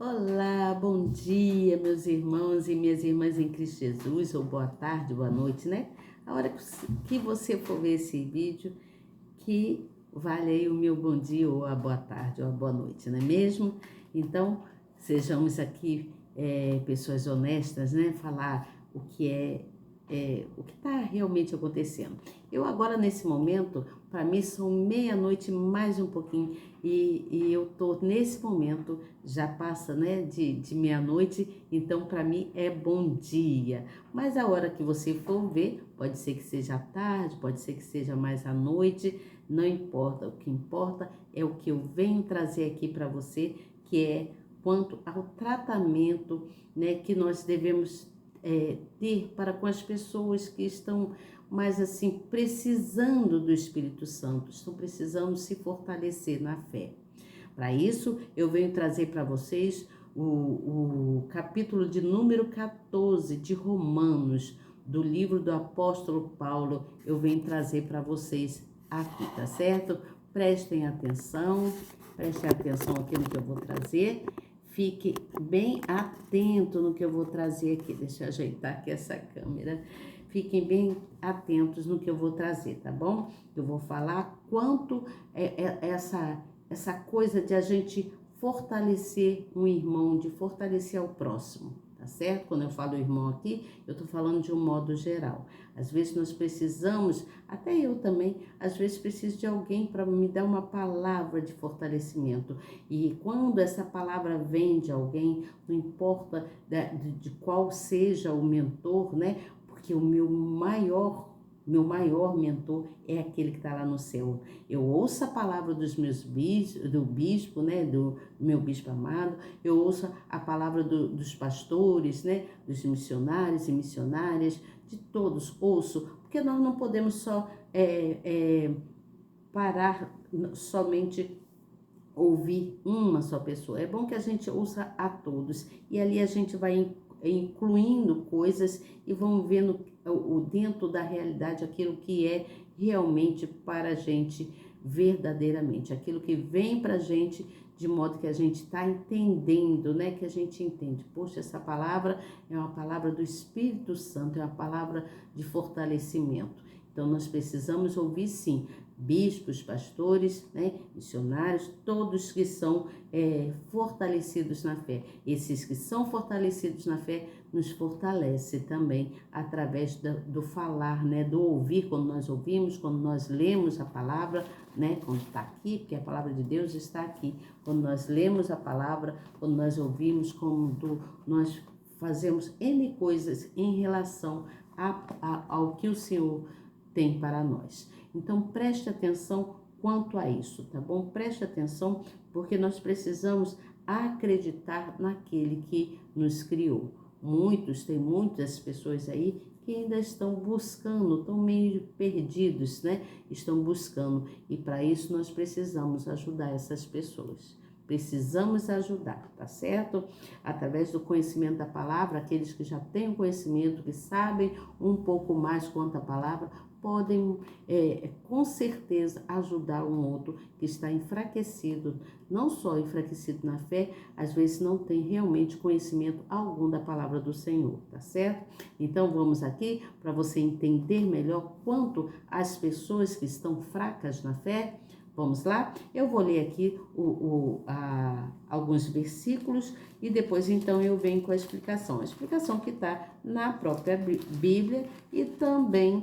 Olá, bom dia, meus irmãos e minhas irmãs em Cristo Jesus, ou boa tarde, boa noite, né? A hora que você for ver esse vídeo, que vale aí o meu bom dia, ou a boa tarde, ou a boa noite, não é mesmo? Então, sejamos aqui pessoas honestas, né? Falar o que está realmente acontecendo. Eu agora, nesse momento, para mim são meia-noite mais um pouquinho, e eu tô nesse momento, já passa, né, de meia-noite, então para mim é bom dia. Mas a hora que você for ver, pode ser que seja à tarde, pode ser que seja mais à noite, não importa. O que importa é o que eu venho trazer aqui para você, que é quanto ao tratamento, né, que nós devemos ter para com as pessoas que estão mais assim precisando do Espírito Santo, estão precisando se fortalecer na fé. Para isso, eu venho trazer para vocês o capítulo de número 14 de Romanos, do livro do apóstolo Paulo. Eu venho trazer para vocês aqui, tá certo? Prestem atenção aqui no que eu vou trazer. Fique bem atento no que eu vou trazer aqui. Deixa eu ajeitar aqui essa câmera. Fiquem bem atentos no que eu vou trazer, tá bom? Eu vou falar quanto essa coisa de a gente fortalecer um irmão, de fortalecer ao próximo, tá certo? Quando eu falo irmão aqui, eu tô falando de um modo geral. Às vezes nós precisamos, até eu também, às vezes preciso de alguém para me dar uma palavra de fortalecimento. E quando essa palavra vem de alguém, não importa de qual seja o mentor, né? Porque o meu maior mentor é aquele que está lá no céu. Eu ouço a palavra dos meus do bispo, né, do meu bispo amado, eu ouço a palavra dos pastores, né, dos missionários e missionárias, de todos ouço, porque nós não podemos só parar somente ouvir uma só pessoa. É bom que a gente ouça a todos e ali a gente vai incluindo coisas e vamos vendo o dentro da realidade aquilo que é realmente para a gente verdadeiramente, aquilo que vem para a gente de modo que a gente está entendendo, né? Que a gente entende. Poxa, essa palavra é uma palavra do Espírito Santo, é uma palavra de fortalecimento. Então nós precisamos ouvir sim, bispos, pastores, né, missionários, todos que são fortalecidos na fé. Esses que são fortalecidos na fé nos fortalece também através do falar, né, do ouvir, quando nós ouvimos, quando nós lemos a palavra, né, quando está aqui, porque a palavra de Deus está aqui. Quando nós lemos a palavra, quando nós ouvimos, quando nós fazemos N coisas em relação ao que o Senhor tem para nós. Então preste atenção quanto a isso, tá bom? Preste atenção porque nós precisamos acreditar naquele que nos criou. Tem muitas pessoas aí que ainda estão buscando, estão meio perdidos, né? Estão buscando e para isso nós precisamos ajudar essas pessoas. Precisamos ajudar, tá certo? Através do conhecimento da palavra, aqueles que já têm o conhecimento, que sabem um pouco mais quanto à palavra, podem com certeza ajudar um outro que está enfraquecido, não só enfraquecido na fé, às vezes não tem realmente conhecimento algum da palavra do Senhor, tá certo? Então vamos aqui para você entender melhor quanto as pessoas que estão fracas na fé. Vamos lá? Eu vou ler aqui alguns versículos e depois então eu venho com a explicação. A explicação que está na própria Bíblia e também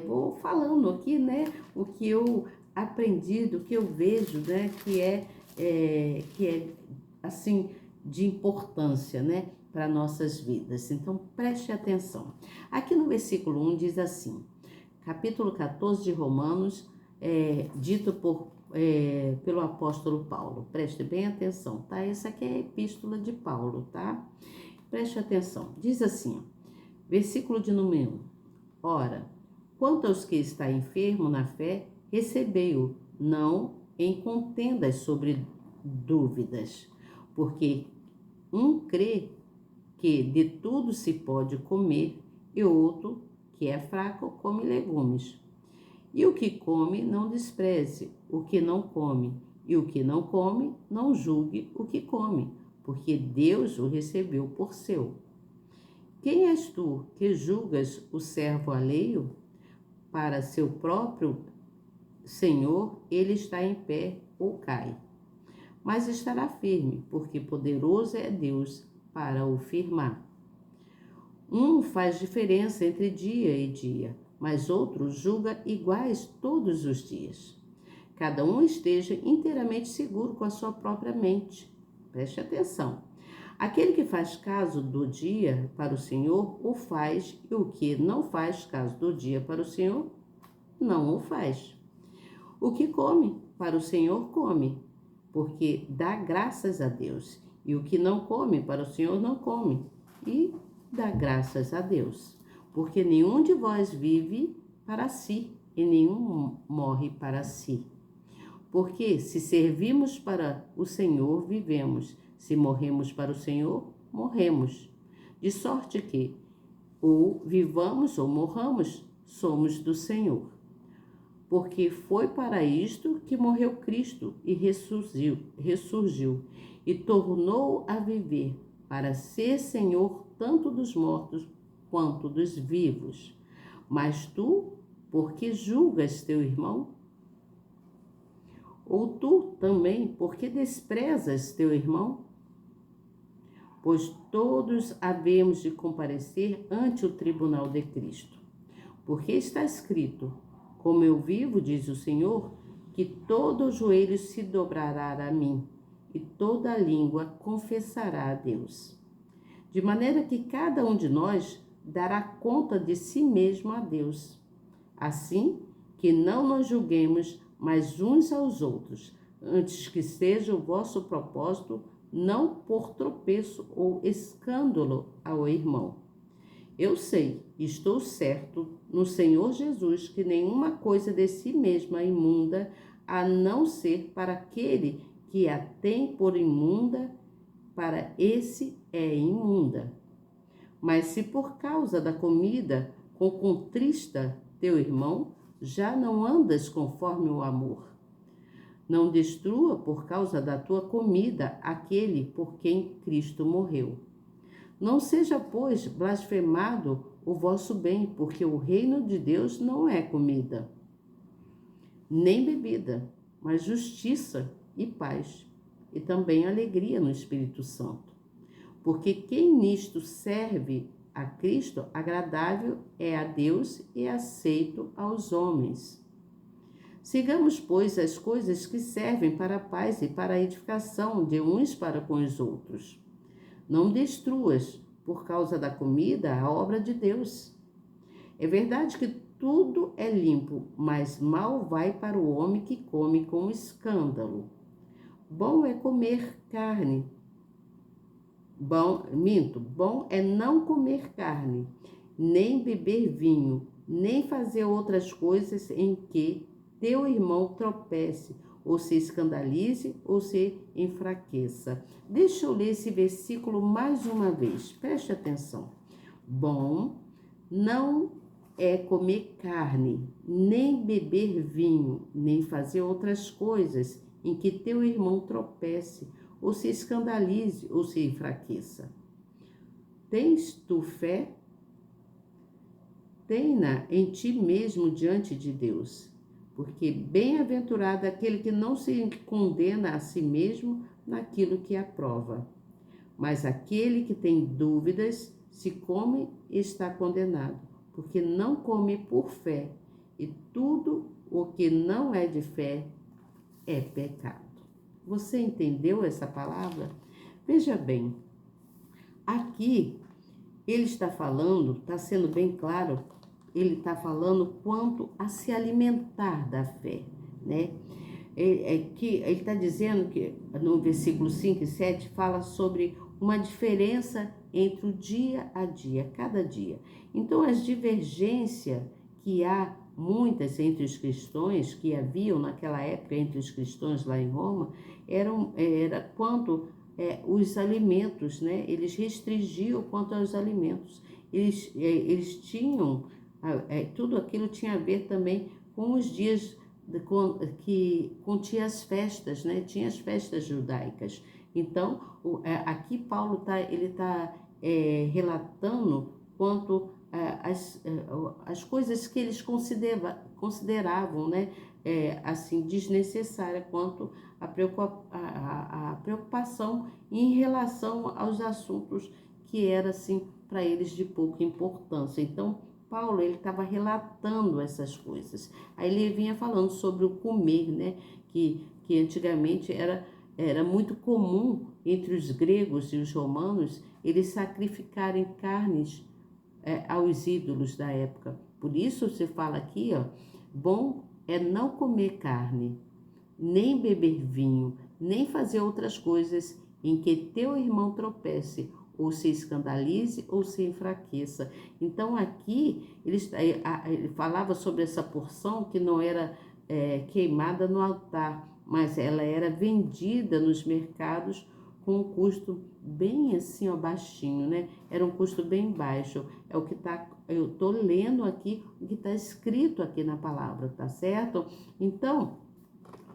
vou falando aqui, né, o que eu aprendi, do que eu vejo, né, que é assim, de importância, né, para nossas vidas. Então, preste atenção. Aqui no versículo 1 diz assim, capítulo 14 de Romanos, dito pelo apóstolo Paulo. Preste bem atenção, tá? Essa aqui é a epístola de Paulo, tá? Preste atenção. Diz assim, versículo de número 1. Ora, quanto aos que está enfermo na fé, recebei-o, não em contendas sobre dúvidas, porque um crê que de tudo se pode comer, e outro, que é fraco, come legumes. E o que come, não despreze o que não come, E o que não come, não julgue o que come, porque Deus o recebeu por seu. Quem és tu que julgas o servo alheio? Para seu próprio Senhor, ele está em pé ou cai, mas estará firme, porque poderoso é Deus para o firmar. Um faz diferença entre dia e dia, mas outro julga iguais todos os dias. Cada um esteja inteiramente seguro com a sua própria mente. Preste atenção. Aquele que faz caso do dia para o Senhor, o faz, e o que não faz caso do dia para o Senhor, não o faz. O que come para o Senhor, come, porque dá graças a Deus. E o que não come para o Senhor, não come, e dá graças a Deus. Porque nenhum de vós vive para si, e nenhum morre para si. Porque se servimos para o Senhor, vivemos. Se morremos para o Senhor, morremos. De sorte que, ou vivamos ou morramos, somos do Senhor. Porque foi para isto que morreu Cristo e ressurgiu e tornou a viver, para ser Senhor tanto dos mortos quanto dos vivos. Mas tu, porque julgas teu irmão? Ou tu também, porque desprezas teu irmão? Pois todos havemos de comparecer ante o tribunal de Cristo. Porque está escrito: como eu vivo, diz o Senhor, que todo joelho se dobrará a mim, e toda língua confessará a Deus. De maneira que cada um de nós dará conta de si mesmo a Deus. Assim que não nos julguemos mais uns aos outros, antes que seja o vosso propósito não por tropeço ou escândalo ao irmão. Eu sei, estou certo no Senhor Jesus, que nenhuma coisa de si mesma é imunda, a não ser para aquele que a tem por imunda, para esse é imunda. Mas se por causa da comida contrista teu irmão, já não andas conforme o amor. Não destrua por causa da tua comida aquele por quem Cristo morreu. Não seja, pois, blasfemado o vosso bem, porque o reino de Deus não é comida, nem bebida, mas justiça e paz, e também alegria no Espírito Santo. Porque quem nisto serve a Cristo, agradável é a Deus e aceito aos homens. Sigamos, pois, as coisas que servem para a paz e para a edificação de uns para com os outros. Não destruas, por causa da comida, a obra de Deus. É verdade que tudo é limpo, mas mal vai para o homem que come com escândalo. Bom é comer carne. Bom é não comer carne, nem beber vinho, nem fazer outras coisas em que teu irmão tropece, ou se escandalize, ou se enfraqueça. Deixa eu ler esse versículo mais uma vez, preste atenção. Bom não é comer carne, nem beber vinho, nem fazer outras coisas em que teu irmão tropece, ou se escandalize, ou se enfraqueça. Tens tu fé? Tenha em ti mesmo diante de Deus, porque bem-aventurado aquele que não se condena a si mesmo naquilo que aprova. Mas aquele que tem dúvidas, se come, está condenado, porque não come por fé, e tudo o que não é de fé é pecado. Você entendeu essa palavra? Veja bem, aqui ele está falando, está sendo bem claro, ele está falando quanto a se alimentar da fé, né? Ele está dizendo que no versículo 5 e 7 fala sobre uma diferença entre o dia a dia, cada dia. Então, as divergências que há muitas entre os cristãos, que haviam naquela época entre os cristãos lá em Roma, era quanto os alimentos, né? Eles restringiam quanto aos alimentos. Eles tinham, tudo aquilo tinha a ver também com os dias que continha as festas, né? Tinha as festas judaicas. Então, aqui Paulo ele tá relatando quanto as coisas que eles consideravam, né? Assim, desnecessária, quanto a preocupação em relação aos assuntos que era assim para eles de pouca importância. Então, Paulo ele estava relatando essas coisas. Aí ele vinha falando sobre o comer, né? Que antigamente era muito comum entre os gregos e os romanos eles sacrificarem carnes aos ídolos da época. Por isso você fala aqui, ó, bom é não comer carne, nem beber vinho, nem fazer outras coisas em que teu irmão tropece, ou se escandalize, ou se enfraqueça. Então aqui ele falava sobre essa porção que não era queimada no altar, mas ela era vendida nos mercados com um custo bem assim, ó, baixinho, né? Era um custo bem baixo. É o que eu tô lendo aqui, o que está escrito aqui na palavra, tá certo? Então,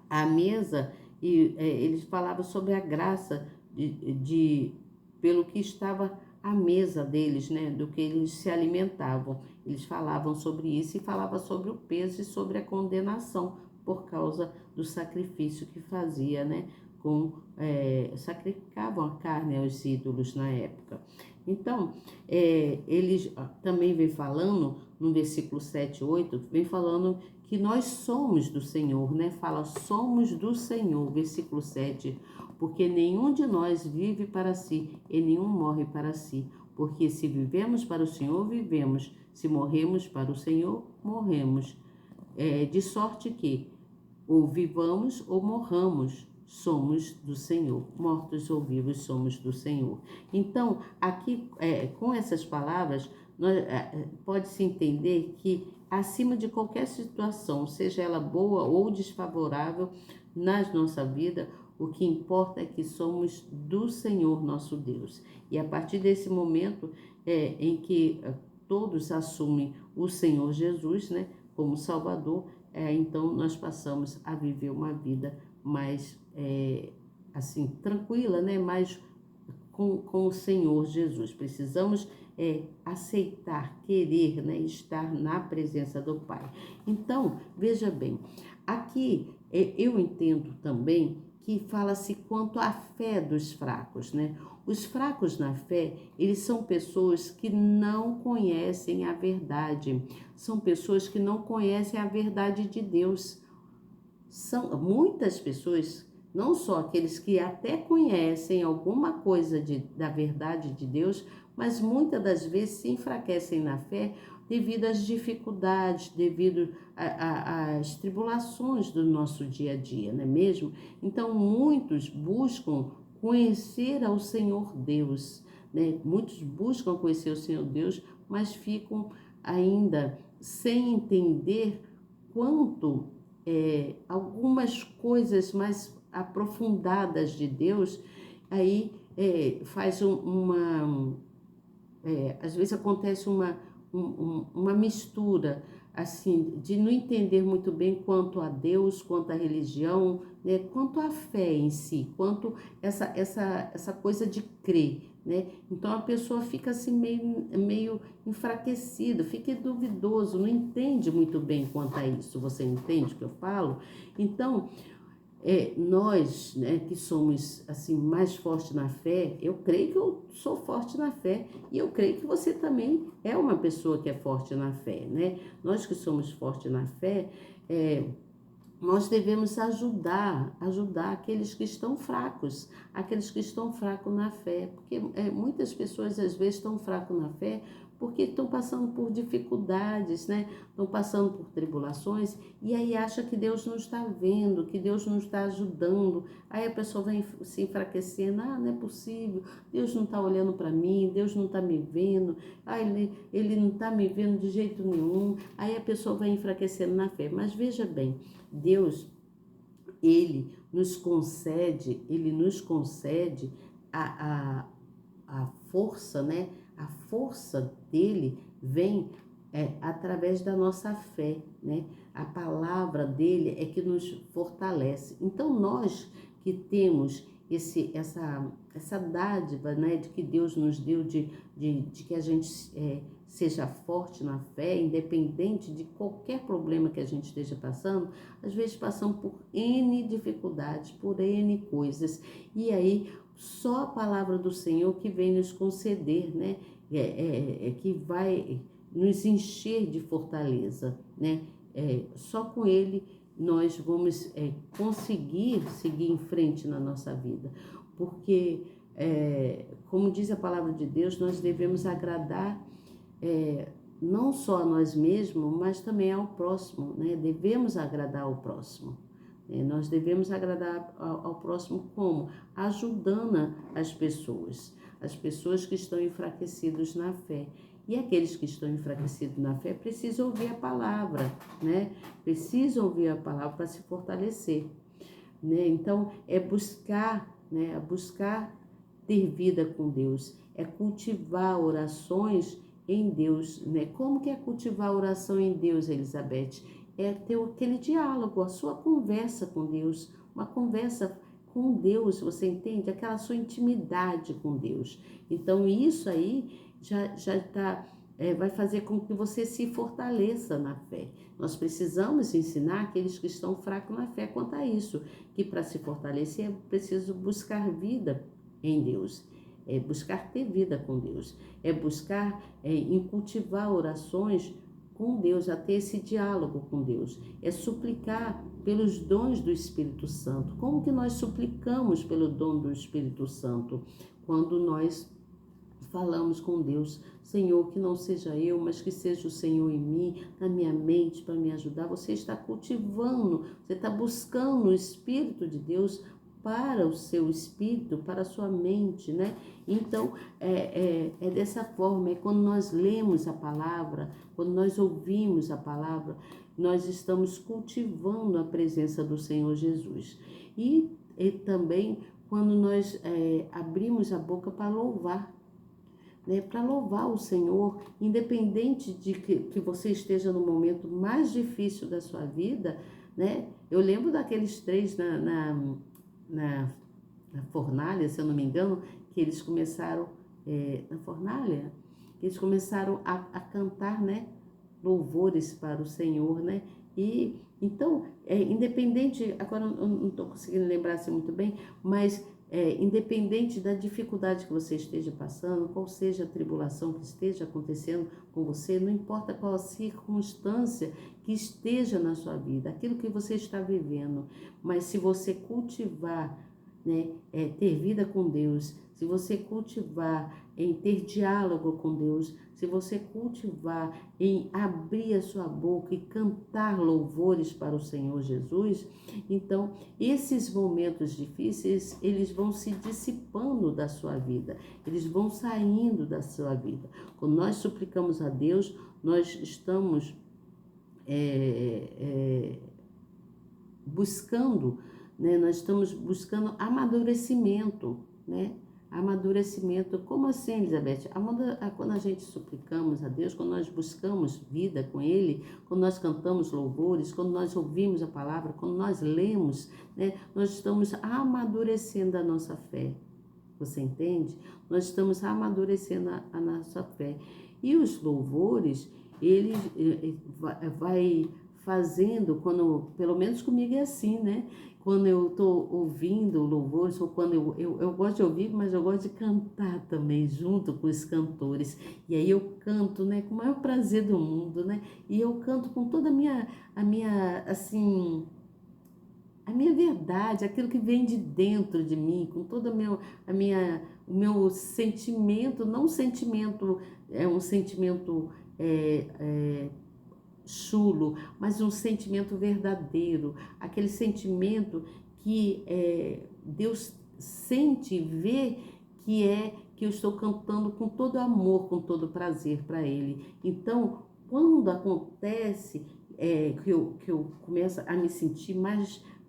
a mesa, eles falavam sobre a graça pelo que estava à mesa deles, né, do que eles se alimentavam. Eles falavam sobre isso e falavam sobre o peso e sobre a condenação por causa do sacrifício que fazia, né, sacrificavam a carne aos ídolos na época. Então, eles também vem falando, no versículo 7 e 8, vem falando que nós somos do Senhor, né? Fala, somos do Senhor, versículo 7, porque nenhum de nós vive para si e nenhum morre para si, porque se vivemos para o Senhor, vivemos, se morremos para o Senhor, morremos. De sorte que, ou vivamos ou morramos, somos do Senhor. Mortos ou vivos, somos do Senhor. Então, aqui, com essas palavras, pode-se entender que, acima de qualquer situação, seja ela boa ou desfavorável na nossa vida, o que importa é que somos do Senhor nosso Deus. E a partir desse momento em que todos assumem o Senhor Jesus, né, como Salvador, então nós passamos a viver uma vida mais assim tranquila, né, mais com o Senhor Jesus. Precisamos aceitar, querer, né, estar na presença do Pai. Então, veja bem, aqui eu entendo também que fala-se quanto à fé dos fracos, né? Os fracos na fé, eles são pessoas que não conhecem a verdade, são pessoas que não conhecem a verdade de Deus. São muitas pessoas, não só aqueles que até conhecem alguma coisa da verdade de Deus, mas muitas das vezes se enfraquecem na fé devido às dificuldades, devido às tribulações do nosso dia a dia, não é mesmo? Então, muitos buscam conhecer ao Senhor Deus, né? Muitos buscam conhecer o Senhor Deus, mas ficam ainda sem entender quanto algumas coisas mais aprofundadas de Deus, aí faz às vezes acontece uma mistura, assim, de não entender muito bem quanto a Deus, quanto à religião, né, quanto à fé em si, quanto essa coisa de crer, né? Então a pessoa fica assim meio enfraquecido, fica duvidoso, não entende muito bem quanto a isso. Você entende o que eu falo? Então, nós, né, que somos assim mais fortes na fé, eu creio que eu sou forte na fé e eu creio que você também é uma pessoa que é forte na fé, né? Nós que somos fortes na fé, nós devemos ajudar aqueles que estão fracos na fé, porque muitas pessoas às vezes estão fracos na fé porque estão passando por dificuldades, né? Estão passando por tribulações e aí acha que Deus não está vendo, que Deus não está ajudando. Aí a pessoa vai se enfraquecendo, não é possível, Deus não está olhando para mim, Deus não está me vendo, ele não está me vendo de jeito nenhum. Aí a pessoa vai enfraquecendo na fé. Mas veja bem, Deus, ele nos concede a força, né? A força dele vem através da nossa fé, né? A palavra dele é que nos fortalece. Então nós que temos essa dádiva, né, de que Deus nos deu, de que a gente seja forte na fé, independente de qualquer problema que a gente esteja passando, às vezes passamos por N dificuldades, por N coisas, e aí só a palavra do Senhor que vem nos conceder, né, que vai nos encher de fortaleza, né, só com Ele nós vamos conseguir seguir em frente na nossa vida, porque, como diz a palavra de Deus, nós devemos agradar não só a nós mesmos, mas também ao próximo, né? Devemos agradar ao próximo. Nós devemos agradar ao próximo como? Ajudando as pessoas que estão enfraquecidas na fé. E aqueles que estão enfraquecidos na fé precisam ouvir a palavra, né? Precisam ouvir a palavra para se fortalecer, né? Então, buscar, né? Buscar ter vida com Deus, cultivar orações em Deus, né? Como que é cultivar oração em Deus, Elizabeth? É ter aquele diálogo, a sua conversa com Deus, uma conversa com Deus, você entende? Aquela sua intimidade com Deus. Então, isso aí já tá, vai fazer com que você se fortaleça na fé. Nós precisamos ensinar aqueles que estão fracos na fé quanto a isso, que para se fortalecer é preciso buscar vida em Deus, buscar ter vida com Deus, buscar em cultivar orações com Deus, a ter esse diálogo com Deus, suplicar pelos dons do Espírito Santo. Como que nós suplicamos pelo dom do Espírito Santo? Quando nós falamos com Deus: Senhor, que não seja eu, mas que seja o Senhor em mim, na minha mente, para me ajudar. Você está cultivando, você está buscando o Espírito de Deus para o seu espírito, para a sua mente, né? Então, dessa forma, quando nós lemos a palavra, quando nós ouvimos a palavra, nós estamos cultivando a presença do Senhor Jesus. E também quando nós abrimos a boca para louvar, né, para louvar o Senhor, independente de que você esteja no momento mais difícil da sua vida, né? Eu lembro daqueles três na fornalha, se eu não me engano, que eles começaram, na fornalha, eles começaram a cantar, né, louvores para o Senhor, né? E então, independente, agora eu não estou conseguindo lembrar assim muito bem, mas independente da dificuldade que você esteja passando, qual seja a tribulação que esteja acontecendo com você, não importa qual a circunstância que esteja na sua vida, aquilo que você está vivendo, mas se você cultivar, né, ter vida com Deus, se você cultivar em ter diálogo com Deus, se você cultivar em abrir a sua boca e cantar louvores para o Senhor Jesus, então esses momentos difíceis, eles vão se dissipando da sua vida, eles vão saindo da sua vida. Quando nós suplicamos a Deus, nós estamos buscando, né? Nós estamos buscando amadurecimento, né? Amadurecimento. Como assim, Elizabeth? Quando a gente suplicamos a Deus, quando nós buscamos vida com Ele, quando nós cantamos louvores, quando nós ouvimos a palavra, quando nós lemos, né? Nós estamos amadurecendo a nossa fé. Você entende? Nós estamos amadurecendo a nossa fé. E os louvores, ele vai fazendo, quando, pelo menos comigo é assim, né? Quando eu estou ouvindo louvores, ou quando eu gosto de ouvir, mas eu gosto de cantar também, junto com os cantores. E aí eu canto, né, com o maior prazer do mundo, né? E eu canto com toda a minha assim, a minha verdade, aquilo que vem de dentro de mim, com todo o meu sentimento, não um sentimento, um sentimento chulo, mas um sentimento verdadeiro, aquele sentimento que Deus sente e vê que eu estou cantando com todo amor, com todo prazer para Ele. Então, quando acontece que eu começo a me sentir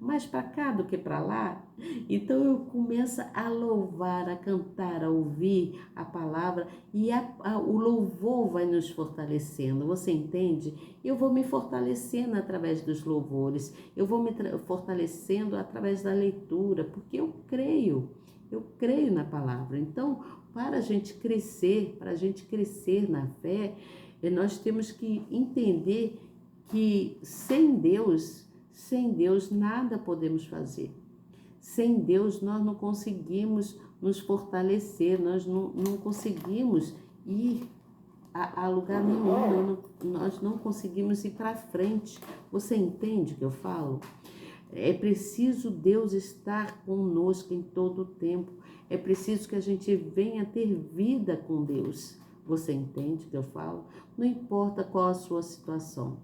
mais para cá do que para lá. Então eu começo a louvar, a cantar, a ouvir a palavra e o louvor vai nos fortalecendo, você entende? Eu vou me fortalecendo através dos louvores, eu vou me fortalecendo através da leitura, porque eu creio na palavra. Então, para a gente crescer, na fé, nós temos que entender que sem Deus nada podemos fazer. Sem Deus nós não conseguimos nos fortalecer, nós não conseguimos ir a lugar nenhum, nós não conseguimos ir para frente. Você entende o que eu falo? É preciso Deus estar conosco em todo o tempo. É preciso que a gente venha ter vida com Deus. Você entende o que eu falo? Não importa qual a sua situação.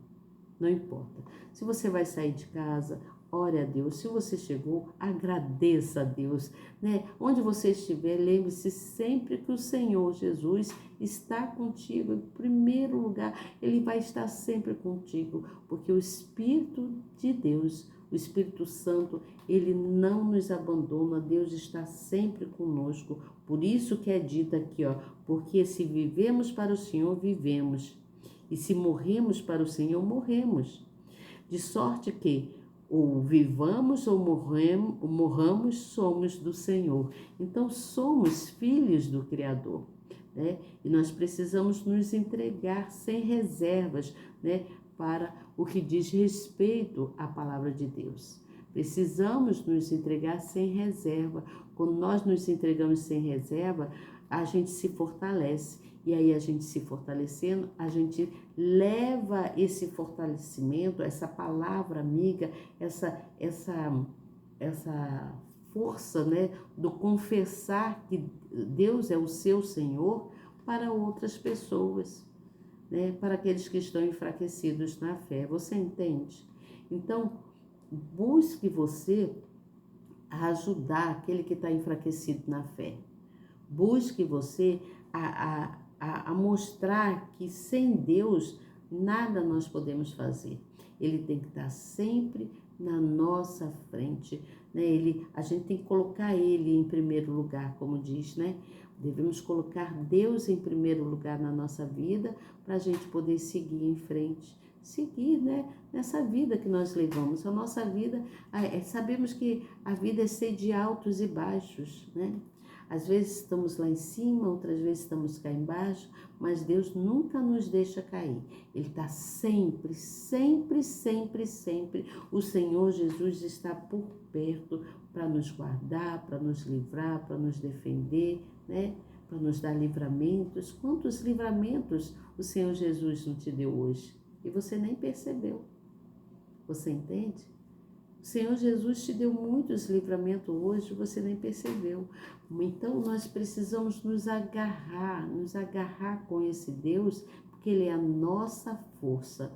Não importa. Se você vai sair de casa, ore a Deus. Se você chegou, agradeça a Deus, né? Onde você estiver, lembre-se sempre que o Senhor Jesus está contigo. Em primeiro lugar, Ele vai estar sempre contigo, porque o Espírito de Deus, o Espírito Santo, Ele não nos abandona. Deus está sempre conosco. Por isso que é dito aqui, porque se vivemos para o Senhor, vivemos. E se morremos para o Senhor, morremos. De sorte que ou vivamos ou morramos, somos do Senhor. Então, somos filhos do Criador, né? E nós precisamos nos entregar sem reservas, né? Para o que diz respeito à palavra de Deus. Precisamos nos entregar sem reserva. Quando nós nos entregamos sem reserva, a gente se fortalece. E aí a gente se fortalecendo, a gente leva esse fortalecimento, essa palavra amiga, essa força, né, do confessar que Deus é o seu Senhor para outras pessoas, né, para aqueles que estão enfraquecidos na fé. Você entende? Então, busque você ajudar aquele que está enfraquecido na fé. Busque você a mostrar que sem Deus nada nós podemos fazer. Ele tem que estar sempre na nossa frente, né? A gente tem que colocar Ele em primeiro lugar, como diz, né? Devemos colocar Deus em primeiro lugar na nossa vida para a gente poder seguir em frente. Seguir, né? Nessa vida que nós levamos. A nossa vida, sabemos que a vida é cheia de altos e baixos, né? Às vezes estamos lá em cima, outras vezes estamos cá embaixo, mas Deus nunca nos deixa cair. Ele está sempre, sempre, sempre, sempre. O Senhor Jesus está por perto para nos guardar, para nos livrar, para nos defender, né? Para nos dar livramentos. Quantos livramentos o Senhor Jesus não te deu hoje? E você nem percebeu. Você entende? O Senhor Jesus te deu muitos livramentos hoje, você nem percebeu. Então, nós precisamos nos agarrar com esse Deus, porque Ele é a nossa força,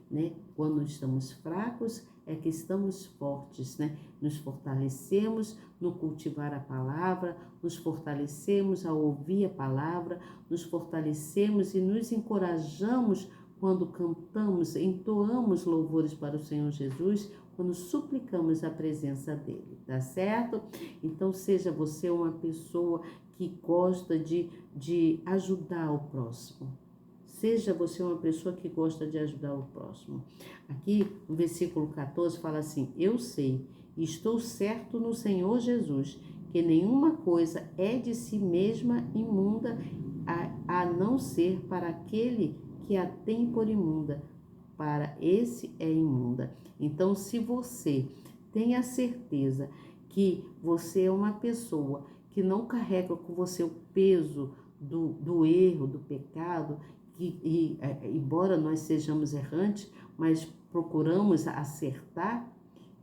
né? Quando estamos fracos, é que estamos fortes, né? Nos fortalecemos no cultivar a palavra, nos fortalecemos ao ouvir a palavra, nos fortalecemos e nos encorajamos quando cantamos, entoamos louvores para o Senhor Jesus, quando suplicamos a presença dele, tá certo? Então, seja você uma pessoa que gosta de ajudar o próximo. Seja você uma pessoa que gosta de ajudar o próximo. Aqui, no versículo 14, fala assim: eu sei e estou certo no Senhor Jesus, que nenhuma coisa é de si mesma imunda, a não ser para aquele que a tem por imunda. Para esse é imunda. Então, se você tem a certeza que você é uma pessoa que não carrega com você o peso do erro, do pecado, embora nós sejamos errantes, mas procuramos acertar,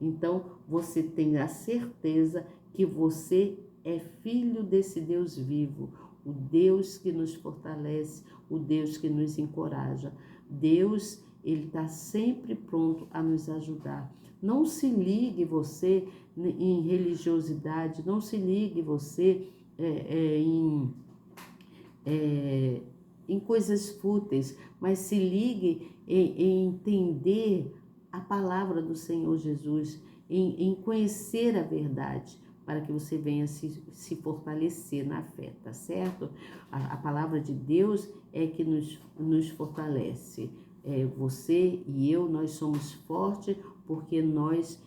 então você tem a certeza que você é filho desse Deus vivo, o Deus que nos fortalece, o Deus que nos encoraja. Deus, Ele está sempre pronto a nos ajudar. Não se ligue você em religiosidade, não se ligue você em coisas fúteis, mas se ligue em entender a palavra do Senhor Jesus, em conhecer a verdade, para que você venha se fortalecer na fé, tá certo? A palavra de Deus é que nos fortalece. Você e eu, nós somos fortes porque nós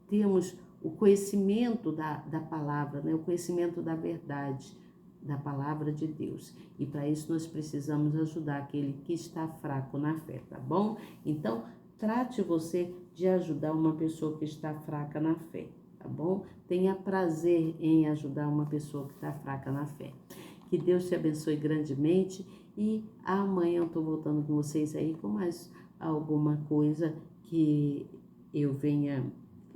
temos o conhecimento da palavra, né? O conhecimento da verdade, da palavra de Deus. E para isso nós precisamos ajudar aquele que está fraco na fé, tá bom? Então, trate você de ajudar uma pessoa que está fraca na fé, tá bom? Tenha prazer em ajudar uma pessoa que está fraca na fé. Que Deus te abençoe grandemente e amanhã eu estou voltando com vocês aí com mais alguma coisa que eu venha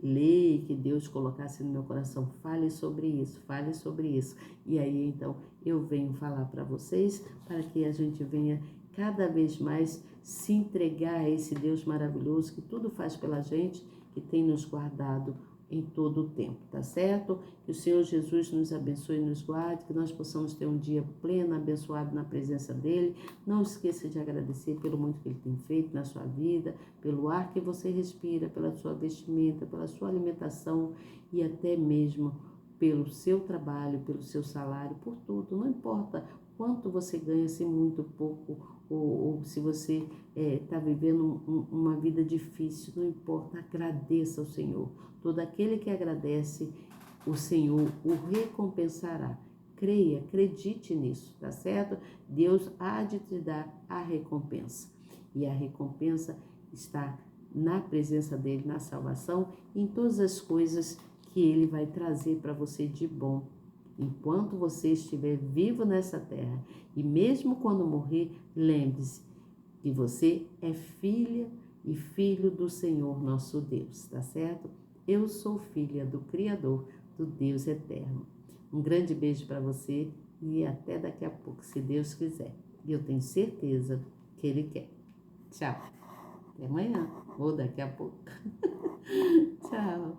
ler e que Deus colocasse no meu coração. Fale sobre isso, fale sobre isso. E aí então eu venho falar para vocês para que a gente venha cada vez mais se entregar a esse Deus maravilhoso que tudo faz pela gente, que tem nos guardado em todo o tempo, tá certo? Que o Senhor Jesus nos abençoe e nos guarde, que nós possamos ter um dia pleno, abençoado na presença dEle. Não esqueça de agradecer pelo muito que Ele tem feito na sua vida, pelo ar que você respira, pela sua vestimenta, pela sua alimentação e até mesmo pelo seu trabalho, pelo seu salário, por tudo. Não importa quanto você ganha, se muito pouco, ou se você está vivendo uma vida difícil, não importa, agradeça ao Senhor. Todo aquele que agradece, o Senhor o recompensará. Creia, acredite nisso, tá certo? Deus há de te dar a recompensa. E a recompensa está na presença dEle, na salvação, em todas as coisas que Ele vai trazer para você de bom. Enquanto você estiver vivo nessa terra, e mesmo quando morrer, lembre-se que você é filha e filho do Senhor nosso Deus, tá certo? Eu sou filha do Criador, do Deus eterno. Um grande beijo para você e até daqui a pouco, se Deus quiser. E eu tenho certeza que Ele quer. Tchau. Até amanhã ou daqui a pouco. Tchau.